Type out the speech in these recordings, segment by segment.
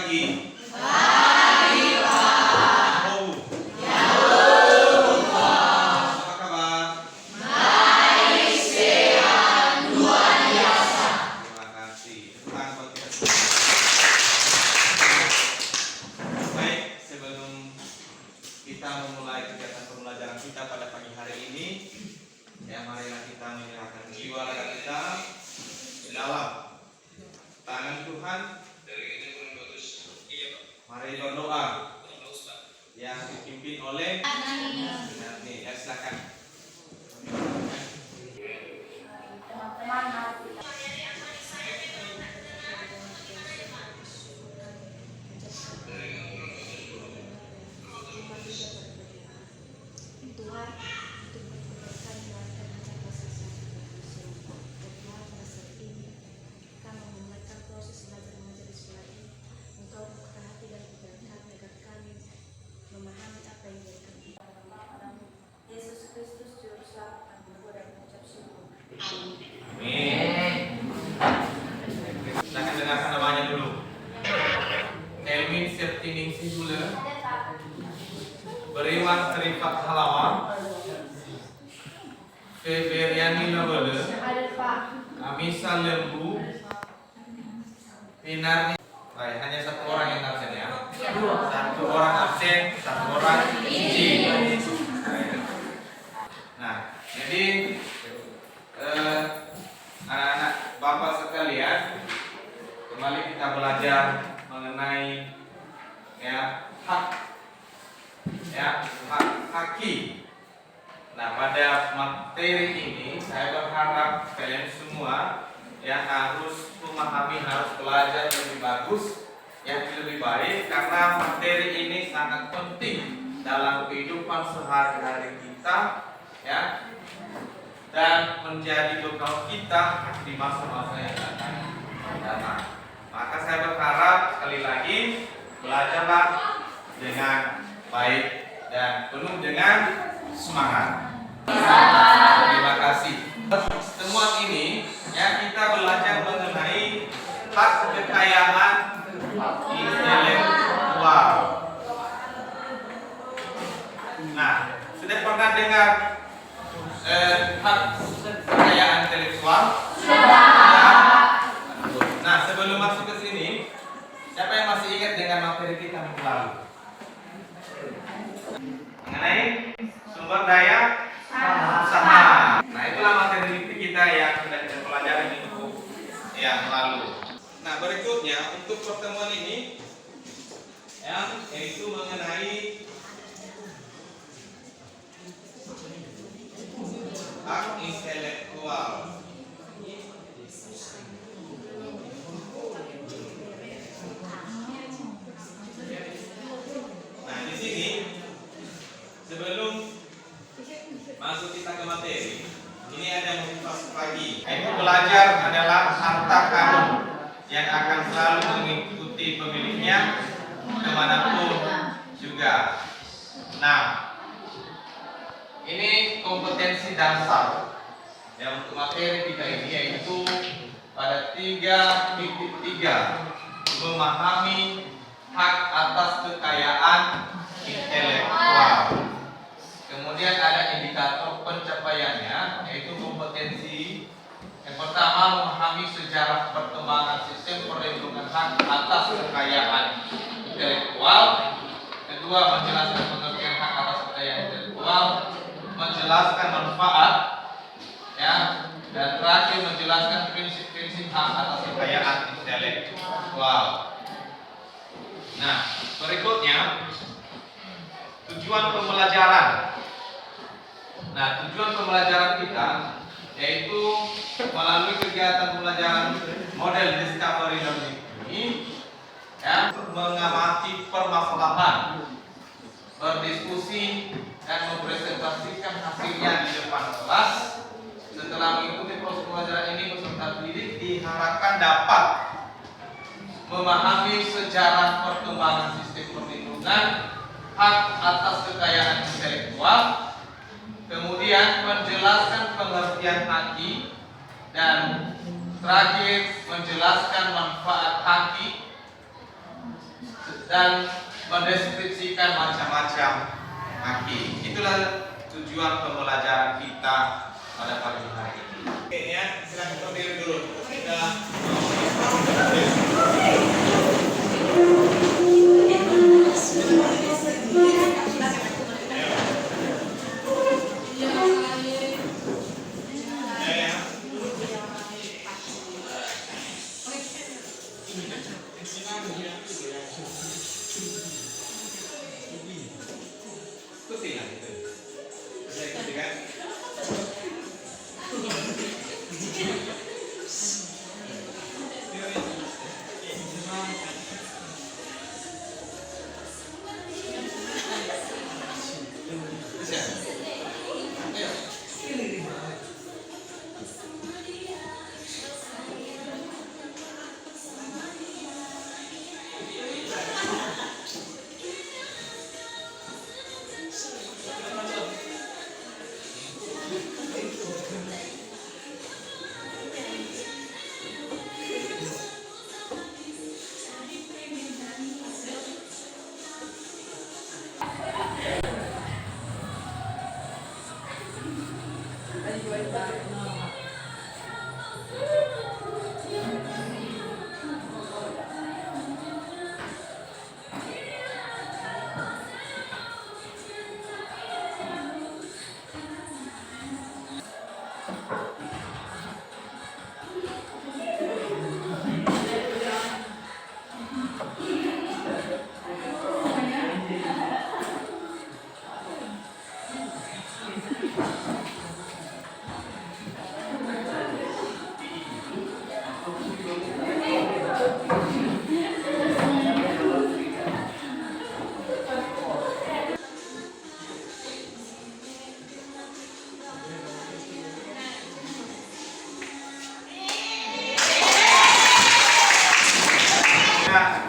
pagi. Pagi, Pak. Apa kabar? Baik, sehat, luar biasa. Terima kasih. Tepuk buat kita. Baik, sebelum kita memulai kegiatan pembelajaran kita pada pagi hari ini, ya marilah kita menyerahkan jiwa raga kita ke dalam tangan Tuhan. Mari berdoa yang dipimpin oleh Nanti, ya silakan. Amin. Silakan dengarkan namanya dulu. Elmin Septining Sihule, Beriwan Serifat Halawan, Feberiani Nabele, Amisa Lembu, Pinarni. Baik, hanya satu orang yang absen ya. Satu orang absen, satu orang izin. Nah, jadi anak-anak Bapak sekalian, kembali kita belajar mengenai hak haki. Nah, pada materi ini saya berharap kalian semua harus memahami, harus belajar lebih bagus, lebih baik, karena materi ini sangat penting dalam kehidupan sehari-hari kita, dan menjadi bekal kita di masa-masa yang akan datang. Maka saya berharap sekali lagi belajarlah dengan baik dan penuh dengan semangat. Terima kasih. Pertemuan ini kita belajar mengenai hak kekayaan intelektual. Nah, sudah pernah dengar hak kekayaan intelektual? Nah, sebelum masuk ke sini, siapa yang masih ingat dengan materi kita minggu lalu? Mengenai sumber daya usaha. Nah, itulah materi kita yang sudah kita pelajari minggu yang lalu. Nah, berikutnya untuk pertemuan ini yaitu mengenai hak intelektual. Nah, di sini sebelum masuk kita ke materi, ini ada motivasi pagi. Yaitu belajar adalah harta karun yang akan selalu mengikuti pemiliknya kemanapun juga. Nah, ini kompetensi dasar untuk materi kita ini, yaitu pada 3.3 memahami hak atas kekayaan intelektual. Kemudian ada indikator pencapaiannya, yaitu kompetensi yang pertama memahami sejarah perkembangan sistem perlindungan hak atas kekayaan intelektual. Kedua, menjelaskan pengertian hak atas kekayaan intelektual, menjelaskan manfaat, dan terakhir menjelaskan prinsip-prinsip hak atas kekayaan intelektual. Nah, berikutnya tujuan pembelajaran. Nah, tujuan pembelajaran kita yaitu melalui kegiatan pembelajaran model Discovery Learning ini, mengamati permasalahan, berdiskusi, dan mempresentasikan hasilnya di depan kelas. Setelah mengikuti proses pembelajaran ini, peserta didik diharapkan dapat memahami sejarah perkembangan sistem perlindungan hak atas kekayaan intelektual, kemudian menjelaskan pengertian haki, dan terakhir menjelaskan manfaat haki dan mendeskripsikan macam-macam haki. Itulah tujuan pembelajaran kita pada pagi hari ini. Oke ya, silakan berdiri dulu. Kita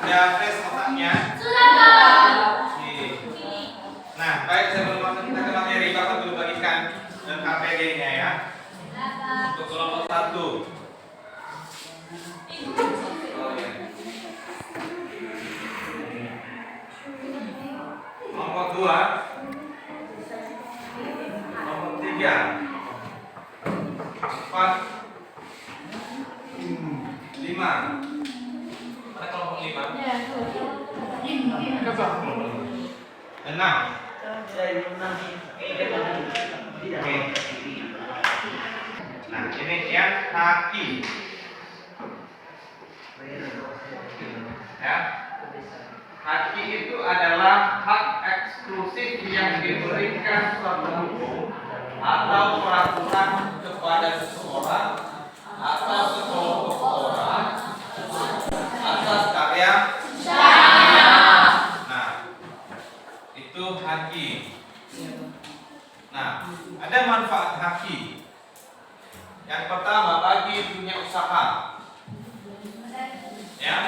udah fresh otaknya? Oke. Nah, baik sebelum masuk kita ke materi, Bapak dulu bagikan KPD-nya ya. Untuk kelompok 1. Oh ya. Kelompok 2. Kelompok 3. 4. 5. Ada kelompok 5. 6. Oke. Nah, ini yang haki. Ya. Haki itu adalah hak eksklusif yang diberikan suatu hukum atau peraturan kepada seseorang atau sekelompok orang atas karya. Nah, itu haki. Nah, ada manfaat haki. Yang pertama, bagi dunia usaha. Ya,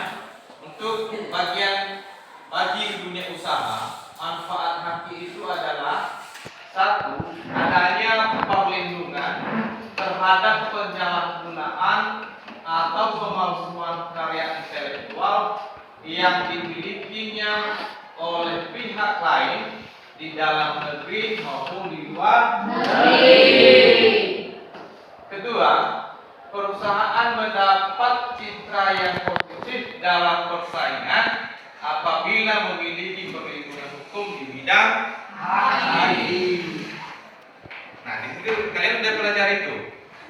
untuk bagi dunia usaha, manfaat haki itu adalah satu, adanya perlindungan terhadap penyalahgunaan atau pemalsuan karya intelektual yang dimilikinya oleh pihak lain di dalam negeri maupun di luar negeri. Kedua, perusahaan mendapat citra yang positif dalam persaingan apabila memiliki perlindungan hukum di bidang haki. Nah, di situ kalian sudah pelajari itu.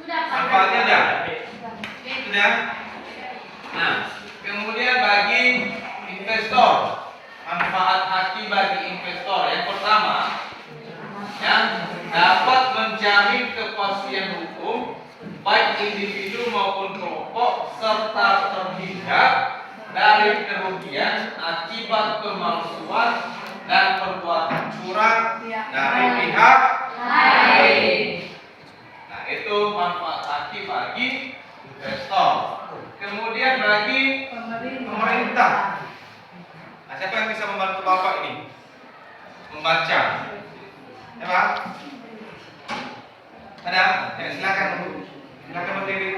Manfaatnya ada? Sudah? Nah, kemudian bagi investor, manfaat haki bagi investor yang pertama, yang dapat menjamin kepastian hukum baik individu maupun kelompok serta terhindar dari kerugian akibat pemalsuan dan perbuatan curang dari pihak lain. Nah, itu manfaat haki bagi investor. Kemudian bagi pemerintah. Nah, siapa yang bisa membantu Bapak ini? Membaca. Ya, Pak? Ada? Ya, silakan. Silakan berdiri.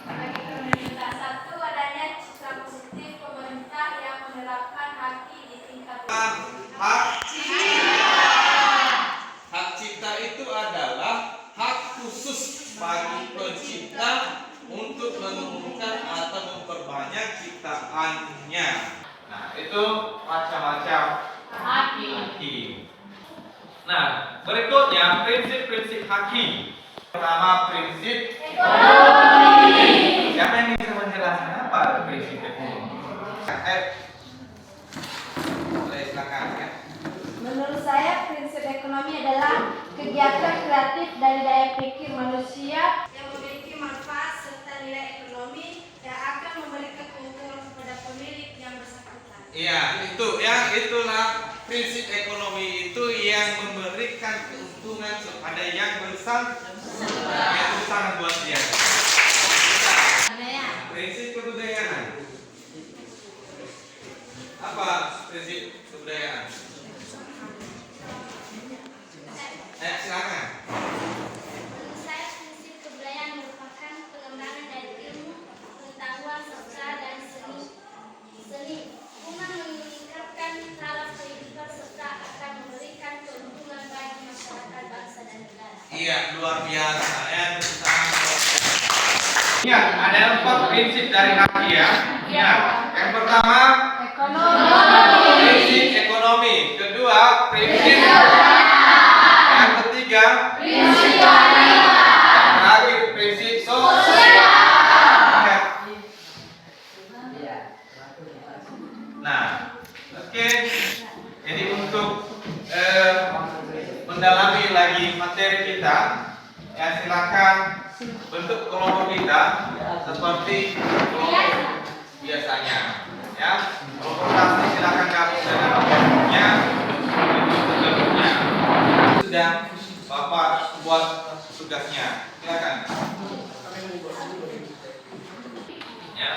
Bagi pemerintah, satu, adanya citra positif pemerintah yang kedudukannya. Nah, itu macam-macam hakim. Nah, berikutnya prinsip-prinsip hakim. Pertama, prinsip ekonomi. Siapa yang bisa menjelaskan apa prinsip ekonomi? Boleh silakan ya. Menurut saya, prinsip ekonomi adalah kegiatan kreatif dari daya pikir manusia yang memiliki manfaat serta nilai ekonomi yang akan memberikan keuntungan kepada pemilik yang bersangkutan. Iya, itu ya, itulah prinsip ekonomi itu yang memberikan keuntungan kepada yang bersangkutan. Itu sangat luar biasa. Prinsip kebudayaan. Apa prinsip kebudayaan? Silakan. Menurut saya, prinsip kebudayaan merupakan pengembangan dari ilmu, pengetahuan, sastra, dan seni guna meningkatkan taraf kehidupan serta akan memberikan keuntungan bagi masyarakat, bangsa, dan negara. Iya, luar biasa ya. Ya, ada 4 prinsip dari haki ya. Ya, yang pertama prinsip ekonomi, kedua prinsip, yang ketiga prinsip yang terakhir prinsip sosial. Nah, oke. Jadi untuk mendalami lagi materi kita, ya silakan bentuk kelompok kita seperti kelompok biasanya. Ya, kelompok satu silakan gabung dengan kelompoknya. Sudah Bapak buat tugasnya. Silakan. Ya.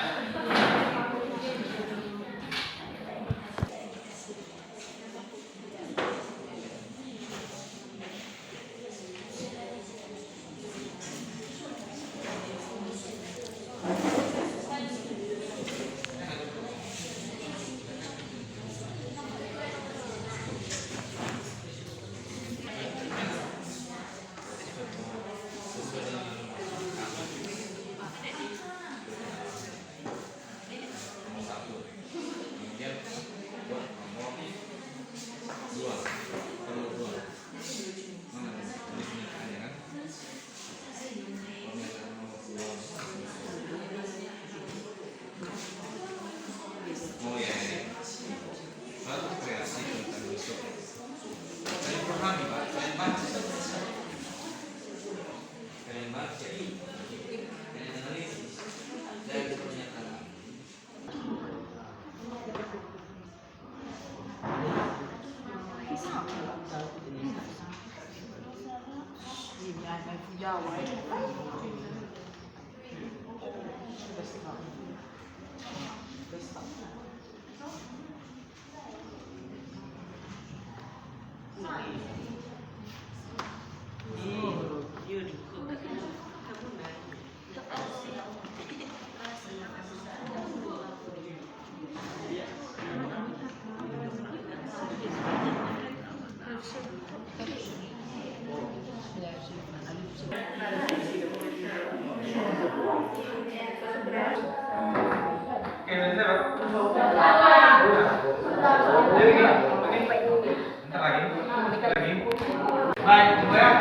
Baik, kemudian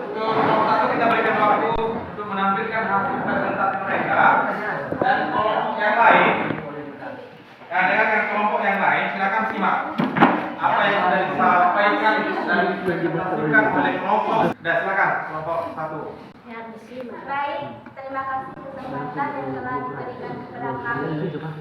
untuk kelompok satu kita berikan waktu untuk menampilkan hasil presentasi mereka, dan kelompok yang lain, dengan kelompok yang lain silakan simak apa yang sudah disampaikan dan dipresentasikan oleh kelompok. Dan silakan kelompok satu. Baik, terima kasih kesempatan yang telah diberikan kepada kami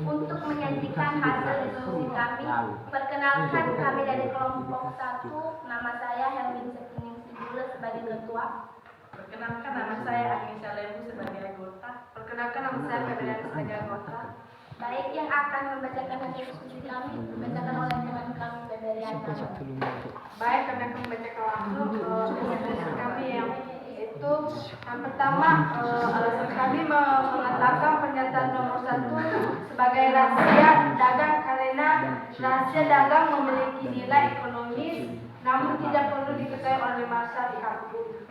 untuk menyajikan hasil diskusi kami. Perkenalkan, kami dari kelompok 1, nama saya Hermin Sekining Sidule sebagai ketua. Perkenalkan, nama saya Agnesha Lembu sebagai anggota. Perkenalkan, nama saya Febrian sebagai anggota. Baik, yang akan membacakan hasil diskusi kami dibacakan oleh teman kami Febrian. Baik, kami akan membacakan langsung diskusi kami yaitu yang pertama, alasan kami mengatakan pernyataan nomor 1 sebagai rahasia dagang karena rahasia dagang memiliki nilai ekonomis namun tidak perlu diketahui oleh masyarakat.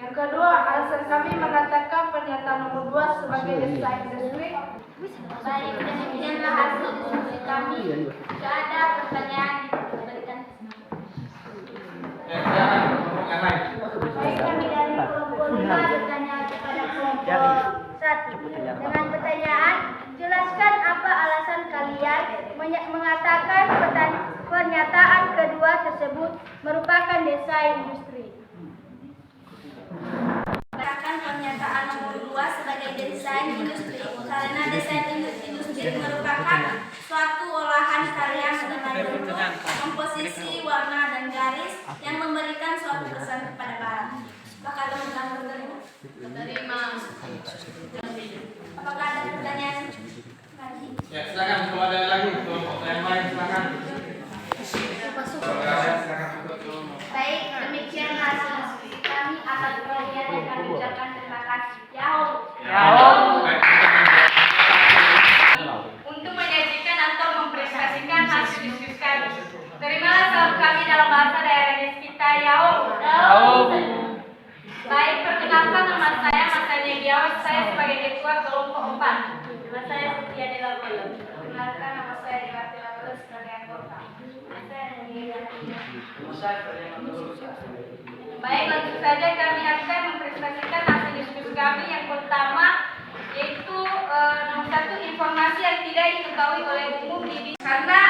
Yang kedua, alasan kami mengatakan pernyataan nomor 2 sebagai desain sesuai. Baik, demikianlah hasil diskusi Tidak ada pertanyaan diberikan. Silakan kelompok yang lain. Baik, kami dari kelompok 5 bertanya kepada kelompok 1 dengan pertanyaan, jelaskan apa alasan kalian mengatakan pernyataan kedua tersebut merupakan desain industri. Katakan pernyataan nomor 2 sebagai desain industri karena desain industri merupakan suatu olahan karya dengan bentuk, komposisi, warna, dan garis yang memberikan suatu kesan kepada barang. Apakah teman-teman menerima? Menerima. Apakah ada pertanyaan lagi? Ya, silakan kalau ada lagi kelompok yang lain silakan. Kalau ada silakan ikut. Baik, demikian hasil diskusi kami atas perhatian yang kami ucapkan terima kasih. Yahoo! Baik, Untuk menyajikan atau mempresentasikan hasil diskusi kami. Terimalah salam kami dalam bahasa daerah desa kita, Yahoo! Baik, perkenalkan nama saya Mas Yahoo. Saya sebagai ketua kelompok 4. Nama saya Setia Dela Bolo. Perkenalkan nama saya Dewa Dela Bolo sebagai anggota. Nama saya Baik, langsung saja kami akan mempresentasikan hasil diskusi kami. Yang pertama yaitu nomor 1, informasi yang tidak diketahui oleh umum karena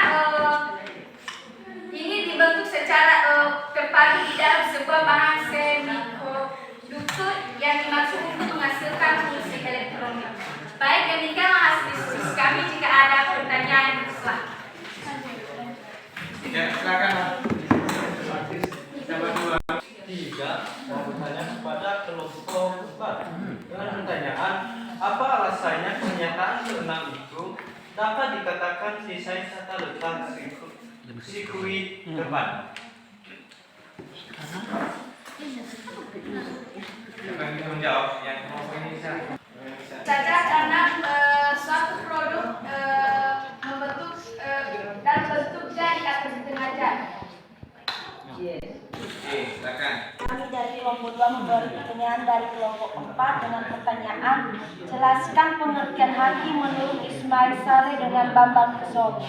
ini dibentuk secara terpadu di dalam sebuah bahan semikonduktor yang dimaksud untuk menghasilkan fungsi elektronik. Baik, demikianlah hasil diskusi kami. Jika ada pertanyaan, silakan. ya silakan. Coba dua. 3 mau bertanya kepada kelompok 4 dengan pertanyaan, apa alasannya pernyataan ke-6 itu dapat dikatakan desain tata letak sirkuit depan? Siapa yang bisa menjawab? Yang kelompok ini siapa? Saja karena suatu produk membentuk dalam bentuk jari atau setengah jari. Oke, silakan. Kami dari kelompok 2 memberi pertanyaan dari kelompok 4 dengan pertanyaan, jelaskan pengertian haki menurut Ismail Saleh dengan Bambang Kesowo.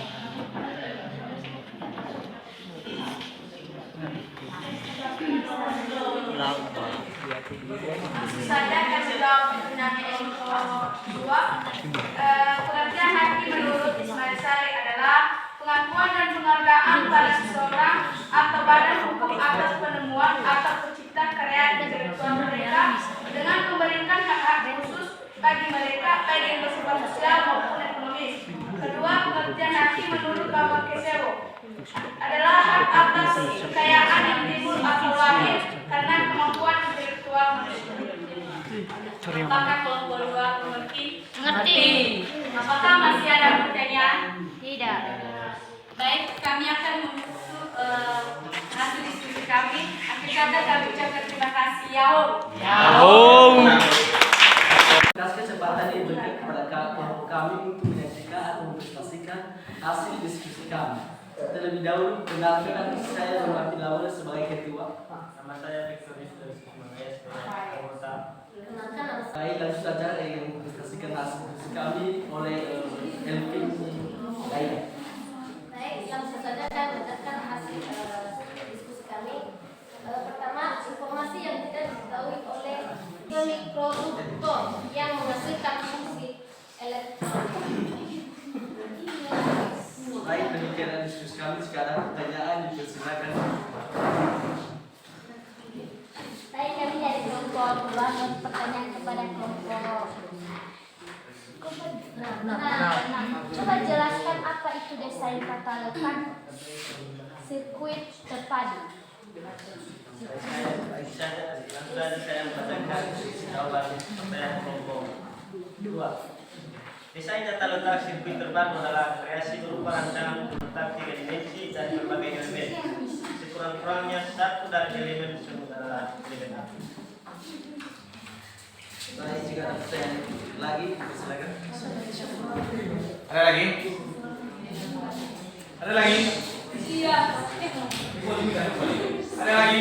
Saya akan menjawab pertanyaan yang kedua. Pengertian haki menurut Ismail Saleh adalah pengakuan dan penghargaan pada seseorang atau badan hukum atas penemuan atau pencipta karya intelektual mereka dengan memberikan hak-hak khusus bagi mereka baik yang bersifat sosial maupun ekonomis. Kedua, pengertian haki menurut Bambang Kesowo adalah hak atas kekayaan yang timbul atau lahir karena kemampuan intelektual manusia. Apakah kelompok 2 mengerti? Mengerti. Apakah masih ada pertanyaan? Tidak. Baik, kami akan menutup hasil diskusi kami. Akhir kata kami ucapkan terima kasih. Yahoo! Atas kesempatan ini diberikan kepada kelompok kami untuk menyajikan atau mempresentasikan hasil diskusi kami. Terlebih dahulu, perkenalkan saya Romatin Lawal sebagai ketua. Nama saya Victor dari Sumatera sebagai anggota. Baik, langsung saja yang mempresentasikan hasil diskusi kami oleh Elvin Laila. Baik, langsung saja saya membacakan hasil diskusi kami. Pertama, informasi yang tidak diketahui oleh mikroduktor yang menghasilkan fungsi elektronik. Baik, demikian diskusi kami. Jika ada pertanyaan, dipersilakan. Baik, kami dari kelompok 2 pertanyaan kepada kelompok. Coba jelaskan apa itu desain tata letak sirkuit terpadu. Saya membacakan jawaban pertanyaan kelompok 2. Desain tata letak sirkuit terpadu adalah kreasi berupa rancangan letak 3 dimensi dari berbagai elemen. Sekurang-kurangnya satu dari elemen tersebut adalah elemen api. Baik, jika ada pertanyaan lagi, dipersilakan. Ada lagi? Ada lagi? Iya. Ada lagi?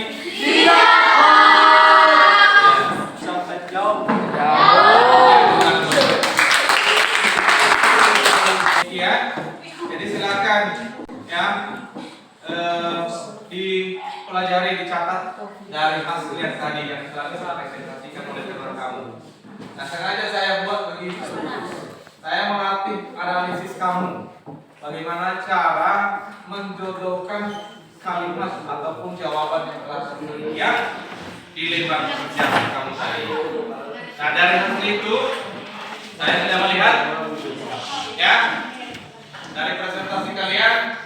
Sampai jauh. Sekian. Jadi Jadi silakan ya dipelajari, dicatat dari hasil yang tadi yang selalu saya presentasikan oleh teman kamu. Nah, sengaja saya buat begitu. Saya melatih analisis kamu. Bagaimana cara menjodohkan kalimat ataupun jawaban yang telah tersedia di lembar kerja kamu tadi. Nah, dari hasil itu saya sudah melihat ya dari presentasi kalian,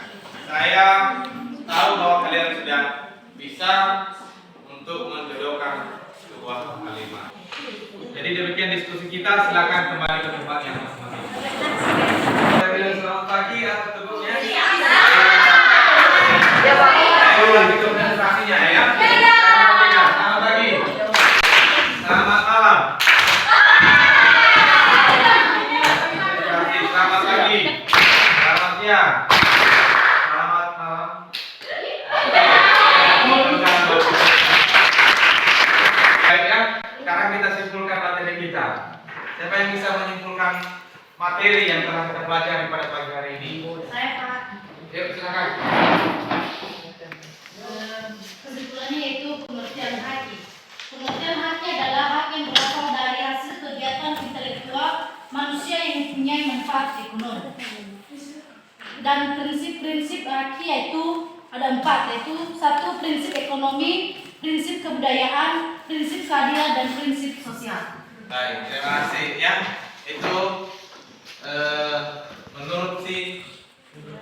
saya tahu bahwa kalian sudah bisa untuk menjodohkan sebuah kalimat. Jadi demikian diskusi kita, silakan kembali ke tempatnya masing-masing. Saya bilang selamat pagi atau tutupnya? Ya Pak. Ayo lanjut presentasinya ya. Selamat pagi. Selamat malam. Selamat pagi. Selamat siang. Selamat malam. Baik ya, sekarang kita simpulkan materi kita. Siapa yang bisa menyimpulkan materi yang telah kita pelajari pada pagi hari ini? Saya Pak. Yuk silakan. Kesimpulannya yaitu pengertian haki. Pengertian haki adalah hak yang berasal dari hasil kegiatan intelektual manusia yang mempunyai manfaat ekonomi. Dan prinsip-prinsip haki yaitu ada 4, yaitu 1 prinsip ekonomi, prinsip kebudayaan, prinsip keadilan, dan prinsip sosial. Baik, terima kasih ya. Itu menurut si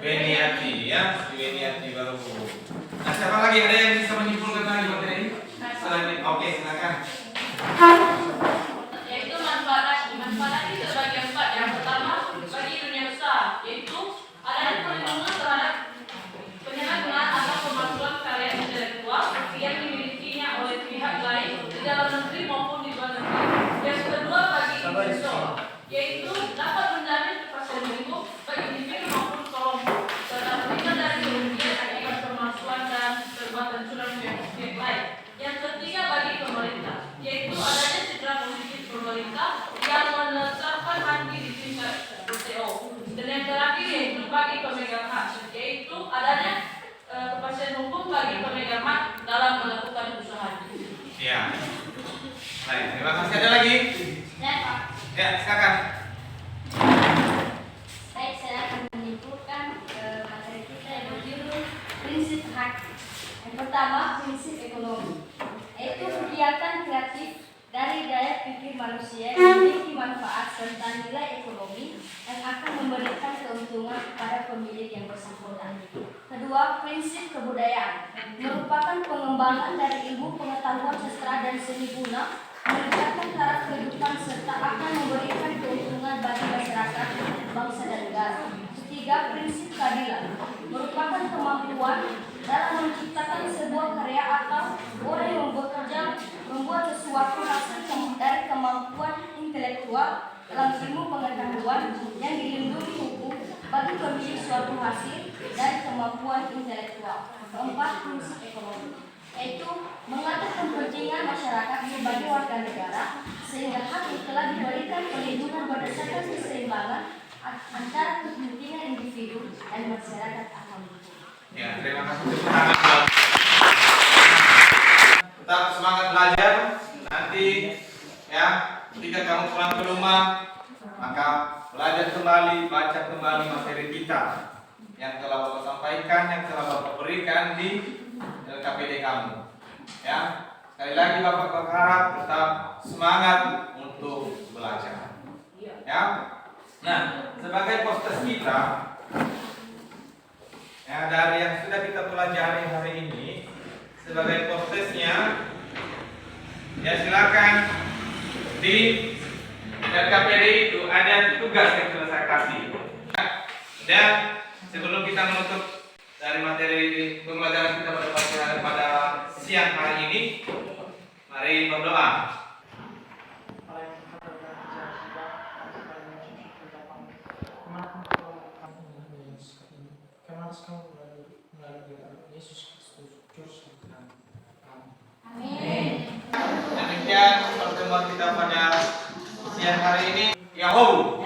Beniati ya, si Beniati baru. Nah, siapa lagi ada yang bisa menyimpulkan lagi materi ini? Selain ini, oke silakan. Yaitu manfaat itu terbagi 4. Yang pertama bagi dunia usaha, yaitu adanya perlindungan terhadap penyalahgunaan atau pemalsuan karya intelektual yang dimilikinya oleh pihak lain di dalam negeri maupun di luar negeri. Yang kedua bagi investor, yaitu dapat menjamin kepastian hukum bagi individu maupun kelompok serta terhindar dari kerugian akibat pemalsuan dan perbuatan curang pihak lain. Yang ketiga bagi pemerintah, yaitu adanya citra positif pemerintah yang menetapkan haki di tingkat WTO. Dan yang terakhir yaitu bagi pemegang hak, yaitu adanya kepastian hukum bagi pemegang hak dalam melakukan usaha. Ya. Baik, terima kasih. Ada lagi? Ya Pak. Ya, silakan. Baik, saya akan menyimpulkan materi kita yang berjudul prinsip hak. Yang pertama, prinsip ekonomi, yaitu kegiatan kreatif dari daya pikir manusia yang memiliki manfaat serta nilai ekonomi yang akan memberikan keuntungan kepada pemilik yang bersangkutan. Kedua, prinsip kebudayaan merupakan pengembangan dari ilmu pengetahuan sastra dan seni guna meningkatkan taraf kehidupan serta akan memberikan keuntungan bagi masyarakat, bangsa dan negara. Ketiga, prinsip keadilan merupakan kemampuan dalam menciptakan sebuah karya atau orang yang bekerja membuat sesuatu hasil dari kemampuan intelektual dalam ilmu pengetahuan yang dilindungi hukum bagi pemilik suatu hasil dari kemampuan intelektual. Keempat, prinsip ekonomi, yaitu mengatur kepentingan masyarakat sebagai warga negara sehingga hak yang telah diberikan perlindungan berdasarkan keseimbangan antara kepentingan individu dan masyarakat akan hukum. Ya, terima kasih. Tepuk tangan buat. Tetap semangat belajar. Nanti ya, ketika kamu pulang ke rumah, maka belajar kembali, baca kembali materi kita yang telah Bapak sampaikan, yang telah Bapak berikan di KPD kamu. Ya, sekali lagi Bapak berharap tetap semangat untuk belajar. Ya. Nah, sebagai poster kita, ya dari yang sudah kita pelajari hari ini, sebagai prosesnya, ya silakan di KPD itu ada tugas yang sudah saya kasih. Dan sebelum kita menutup dari materi pembelajaran kita pada siang hari ini, mari berdoa. Demikian pertemuan kita pada siang hari ini. Yahoo!